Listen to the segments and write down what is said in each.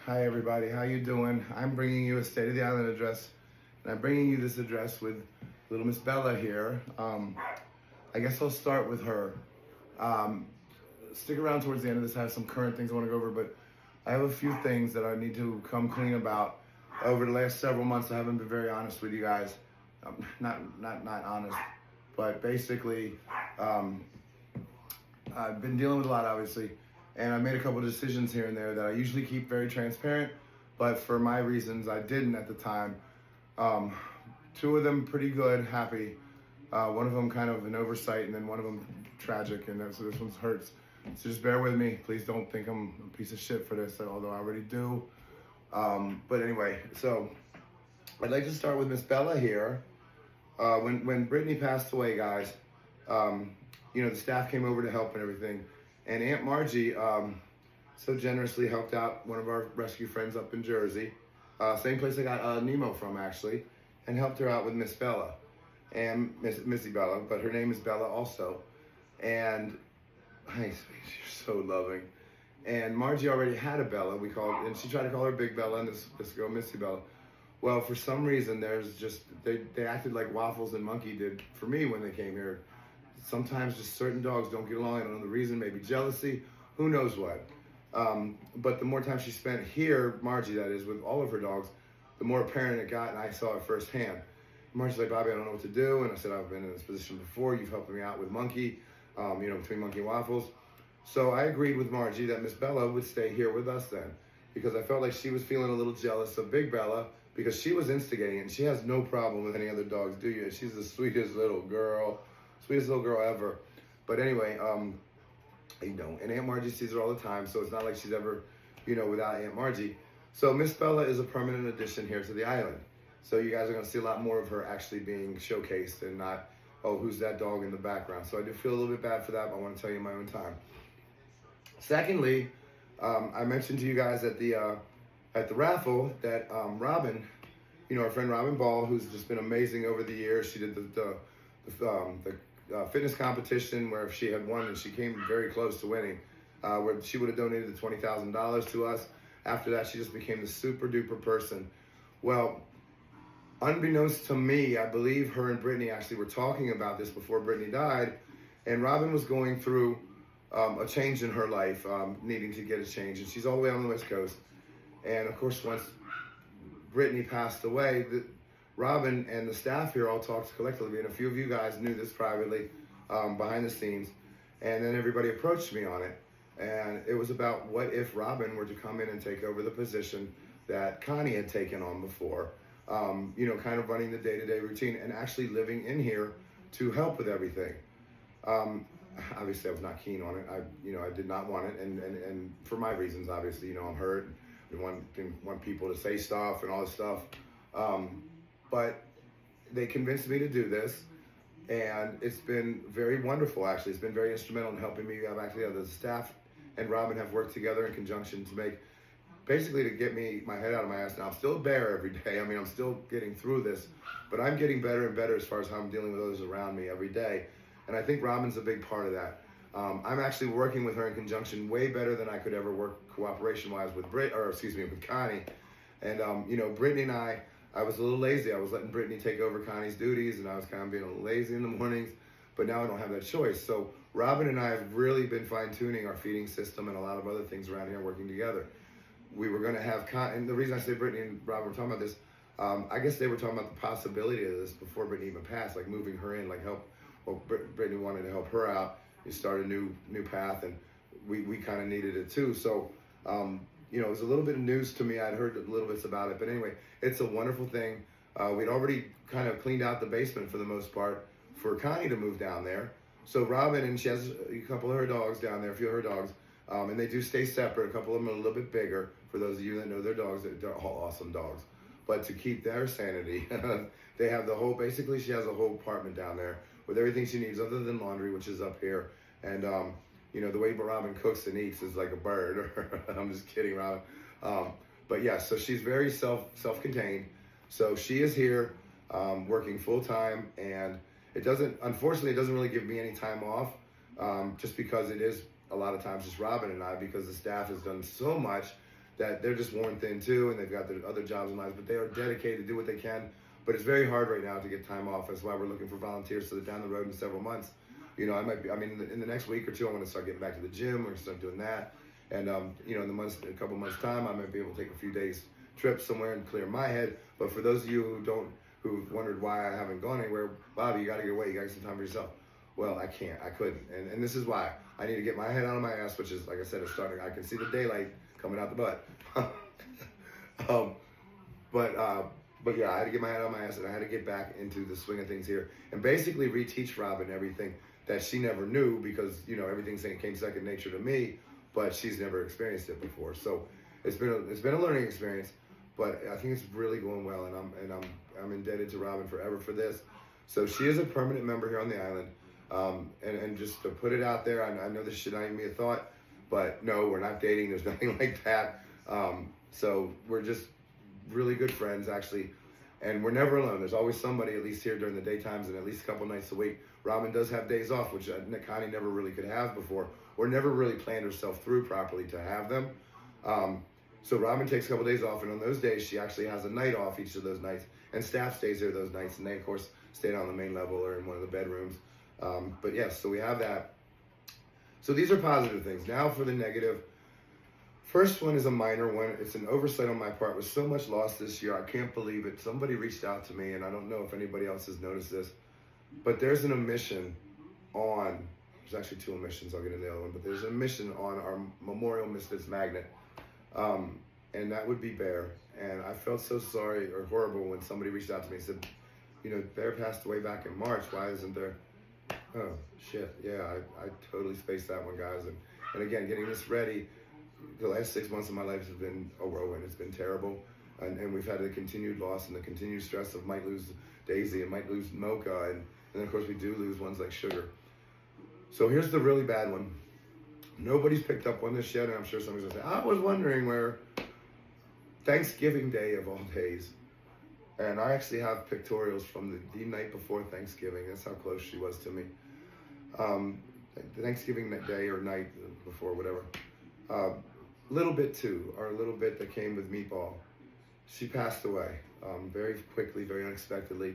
Hi everybody, how you doing? I'm bringing you a State of the Island address, and I'm bringing you this address with little Miss Bella here. I guess I'll start with her. Um, Stick around towards the end of this. I have some current things I want to go over, but I have a few things that I need to come clean about. Over the last several months, I haven't been very honest with you guys. Not honest, but basically, um, I've been dealing with a lot, obviously, and I made a couple of decisions here and there that I usually keep very transparent, but for my reasons, I didn't at the time. Um, Two of them pretty good, happy. One of them kind of an oversight, and then one of them tragic, and so this one hurts. So just bear with me. Please don't think I'm a piece of shit for this, although I already do. But anyway, so I'd like to start with Miss Bella here. When Brittany passed away, guys, the staff came over to help and everything. And Aunt Margie so generously helped out one of our rescue friends up in Jersey, same place I got Nemo from, actually, and helped her out with Miss Bella and Missy Bella, but her name is Bella also. And hi, you're so loving. And Margie already had a Bella. And she tried to call her Big Bella and this girl Missy Bella. Well, for some reason, they acted like Waffles and Monkey did for me when they came here. Sometimes just certain dogs don't get along. I don't know the reason, maybe jealousy, who knows what. But the more time she spent here, Margie that is, with all of her dogs, the more apparent it got, and I saw it firsthand. Margie's like, Bobby, I don't know what to do. And I said, I've been in this position before. You've helped me out with Monkey, between Monkey and Waffles. So I agreed with Margie that Miss Bella would stay here with us then, because I felt like she was feeling a little jealous of Big Bella, because she was instigating it, and she has no problem with any other dogs, do you? She's the sweetest little girl ever. But anyway, and Aunt Margie sees her all the time, so it's not like she's ever, without Aunt Margie. So Miss Bella is a permanent addition here to the island. So you guys are gonna see a lot more of her actually being showcased and not, oh, who's that dog in the background? So I do feel a little bit bad for that, but I wanna tell you in my own time. Secondly, I mentioned to you guys at the raffle that Robin, our friend Robin Ball, who's just been amazing over the years. She did the fitness competition where she had won, and she came very close to winning, where she would have donated the $20,000 to us. After that, she just became the super duper person. Well, unbeknownst to me, I believe her and Brittany actually were talking about this before Brittany died, and Robin was going through a change in her life, needing to get a change, and she's all the way on the West Coast. And of course, once Brittany passed away, Robin and the staff here all talked collectively, and a few of you guys knew this privately, behind the scenes, and then everybody approached me on it. And it was about what if Robin were to come in and take over the position that Connie had taken on before, kind of running the day-to-day routine and actually living in here to help with everything. Obviously, I was not keen on it. I did not want it, and for my reasons, obviously, I'm hurt. Didn't want people to say stuff and all this stuff. But they convinced me to do this, and it's been very wonderful, actually. It's been very instrumental in helping me. The staff and Robin have worked together in conjunction to get me my head out of my ass. Now, I'm still a bear every day. I'm still getting through this, but I'm getting better and better as far as how I'm dealing with others around me every day. And I think Robin's a big part of that. I'm actually working with her in conjunction way better than I could ever work cooperation-wise with with Connie. And, Brittany and I was a little lazy. I was letting Brittany take over Connie's duties, and I was kind of being a little lazy in the mornings, but now I don't have that choice. So Robin and I have really been fine-tuning our feeding system and a lot of other things around here working together. We were going to have, and the reason I say Brittany and Robin were talking about this, I guess they were talking about the possibility of this before Brittany even passed, like moving her in, Brittany wanted to help her out. We started a new path, and we kind of needed it too. So, it was a little bit of news to me. I'd heard little bits about it, but anyway, it's a wonderful thing. We'd already kind of cleaned out the basement for the most part for Connie to move down there. So Robin, and she has a couple of her dogs down there, a few of her dogs, and they do stay separate. A couple of them are a little bit bigger. For those of you that know their dogs, they're all awesome dogs. But to keep their sanity, they have basically she has a whole apartment down there with everything she needs other than laundry, which is up here. And, the way Robin cooks and eats is like a bird. I'm just kidding, Robin. But yeah, so she's very self-contained. So she is here working full time, and unfortunately, it doesn't really give me any time off, just because it is a lot of times just Robin and I, because the staff has done so much that they're just worn thin too, and they've got their other jobs and lives, but they are dedicated to do what they can. But it's very hard right now to get time off. That's why we're looking for volunteers, so that down the road in several months, you know, in the next week or two, I want to start getting back to the gym. We're going to start doing that. And, you know, in a couple months' time, I might be able to take a few days trip somewhere and clear my head. But for those of you who've wondered why I haven't gone anywhere, Bobby, you got to get away. You got to get some time for yourself. Well, I can't. I couldn't. And this is why. I need to get my head out of my ass, which is, like I said, it's starting. I can see the daylight coming out the butt. But yeah, I had to get my head out of my ass, and I had to get back into the swing of things here and basically reteach Robin everything that she never knew, because, you know, everything came second nature to me, but she's never experienced it before. So it's been a learning experience, but I think it's really going well, and I'm indebted to Robin forever for this. So she is a permanent member here on the island. And just to put it out there, I know this should not even be a thought, but no, we're not dating. There's nothing like that. So we're just really good friends, actually, and we're never alone. There's always somebody, at least here during the daytimes and at least a couple nights a week. Robin does have days off, which Connie never really could have before, or never really planned herself through properly to have them. So Robin takes a couple days off, and on those days, she actually has a night off each of those nights, and staff stays there those nights, and they, of course, stay on the main level or in one of the bedrooms. But yes, so we have that. So these are positive things. Now for the negative. First one is a minor one. It's an oversight on my part. With so much loss this year, I can't believe it. Somebody reached out to me, and I don't know if anybody else has noticed this, but there's an omission on, there's actually two omissions, I'll get into the other one, but there's an omission on our Memorial Misfits magnet, and that would be Bear. And I felt so sorry or horrible when somebody reached out to me and said, you know, Bear passed away back in March. Why isn't there? Oh, shit. Yeah, I totally spaced that one, guys. And again, getting this ready, the last 6 months of my life has been a whirlwind. It's been terrible. And we've had the continued loss and the continued stress of might lose Daisy and might lose Mocha. And of course, we do lose ones like Sugar. So here's the really bad one. Nobody's picked up on this yet, and I'm sure somebody's going to say, I was wondering where Thanksgiving Day of all days. And I actually have pictorials from the night before Thanksgiving. That's how close she was to me. The Thanksgiving day or night before, whatever. Little bit too, or a little bit that came with Meatball. She passed away very quickly, very unexpectedly.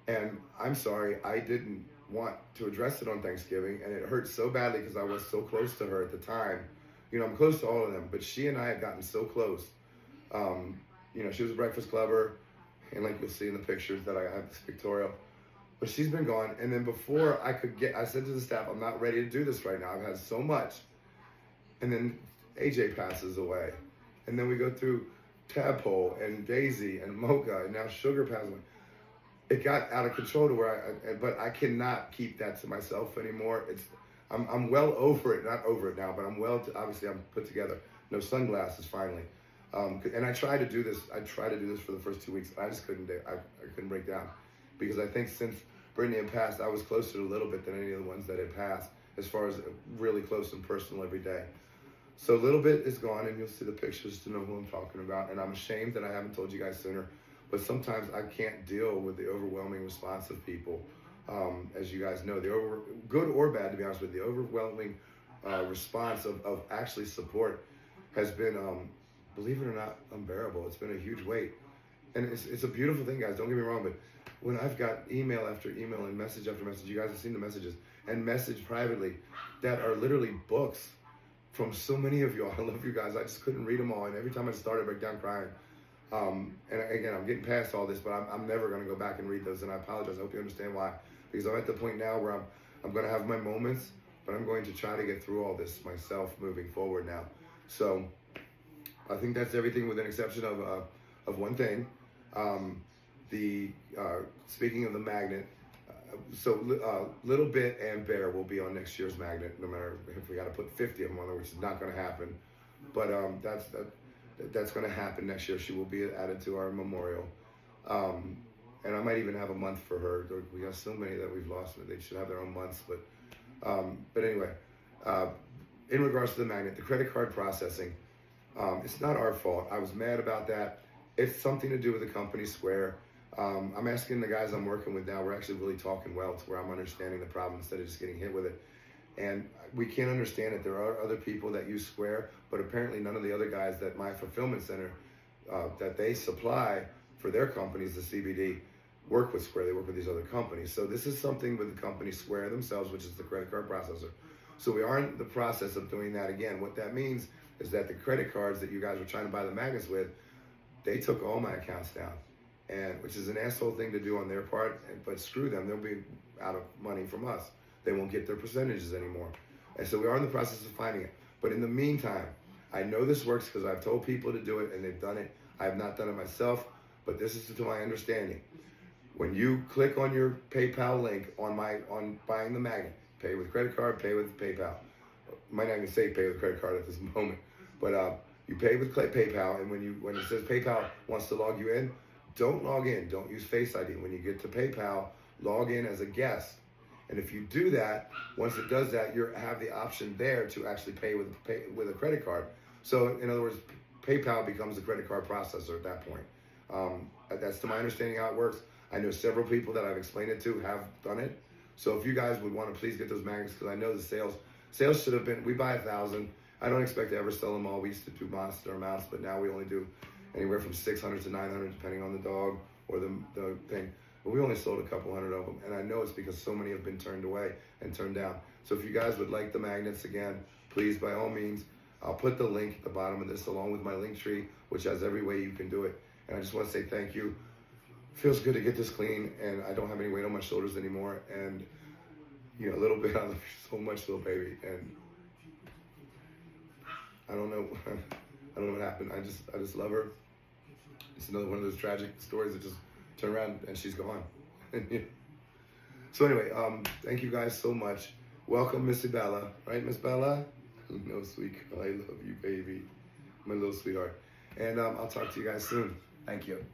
And I'm sorry, I didn't want to address it on Thanksgiving, and it hurt so badly because I was so close to her at the time. You know, I'm close to all of them, but she and I had gotten so close. You know, she was a Breakfast Clubber, and like you'll see in the pictures that I have this pictorial. But she's been gone, and then before I said to the staff, I'm not ready to do this right now. I've had so much. And then AJ passes away. And then we go through Tadpole and Daisy and Mocha, and now Sugar passes away. It got out of control to where but I cannot keep that to myself anymore. I'm well over it, not over it now, but obviously I'm put together. No sunglasses finally. And I tried to do this for the first 2 weeks. I just couldn't I couldn't break down, because I think since Brittany had passed, I was closer a little bit than any of the ones that had passed, as far as really close and personal every day. So a little bit is gone, and you'll see the pictures to know who I'm talking about. And I'm ashamed that I haven't told you guys sooner, but sometimes I can't deal with the overwhelming response of people. As you guys know, good or bad, to be honest with you, the overwhelming response of actually support has been, believe it or not, unbearable. It's been a huge weight. And it's a beautiful thing, guys. Don't get me wrong, but when I've got email after email and message after message, you guys have seen the messages, and message privately, that are literally books from so many of you. I love you guys. I just couldn't read them all. And every time I started, I break down crying. And again, I'm getting past all this, but I'm never going to go back and read those. And I apologize. I hope you understand why. Because I'm at the point now where I'm going to have my moments, but I'm going to try to get through all this myself moving forward now. So I think that's everything, with an exception of one thing. Speaking of the magnet, Little Bit and Bear will be on next year's magnet, no matter if we got to put 50 of them on there, which is not going to happen. But that's going to happen next year. She will be added to our memorial. And I might even have a month for her. We got so many that we've lost. They should have their own months. But anyway, in regards to the magnet, the credit card processing, it's not our fault. I was mad about that. It's something to do with the company Square. I'm asking the guys I'm working with now, we're actually really talking well to where I'm understanding the problem instead of just getting hit with it. And we can't understand it. There are other people that use Square, but apparently none of the other guys that my fulfillment center that they supply for their companies, the CBD, work with Square. They work with these other companies. So this is something with the company Square themselves, which is the credit card processor. So we are in the process of doing that again. What that means is that the credit cards that you guys were trying to buy the magnets with, they took all my accounts down, and which is an asshole thing to do on their part, but screw them. They'll be out of money from us. They won't get their percentages anymore. And so we are in the process of finding it. But in the meantime, I know this works because I've told people to do it and they've done it. I have not done it myself, but this is to my understanding. When you click on your PayPal link on buying the magnet, pay with credit card, pay with PayPal. Might not even say pay with credit card at this moment, but you pay with PayPal, and when it says PayPal wants to log you in, don't log in. Don't use Face ID. When you get to PayPal, log in as a guest. And if you do that, once it does that, you have the option there to actually pay with a credit card. So in other words, PayPal becomes a credit card processor at that point. That's to my understanding how it works. I know several people that I've explained it to have done it. So if you guys would want to please get those magnets, because I know the sales should have been, we buy 1,000. I don't expect to ever sell them all. We used to do monster amounts, but now we only do anywhere from 600 to 900, depending on the dog or the thing. But we only sold a couple hundred of them, and I know it's because so many have been turned away and turned down. So if you guys would like the magnets again, please, by all means, I'll put the link at the bottom of this along with my link tree, which has every way you can do it. And I just want to say thank you. Feels good to get this clean, and I don't have any weight on my shoulders anymore. And a little bit, I love you so much, little baby. And I don't know what happened. I just love her. It's another one of those tragic stories that just turn around and she's gone. So anyway, thank you guys so much. Welcome, Missy Bella. Right, Miss Bella? No, sweet girl. I love you, baby. My little sweetheart. And I'll talk to you guys soon. Thank you.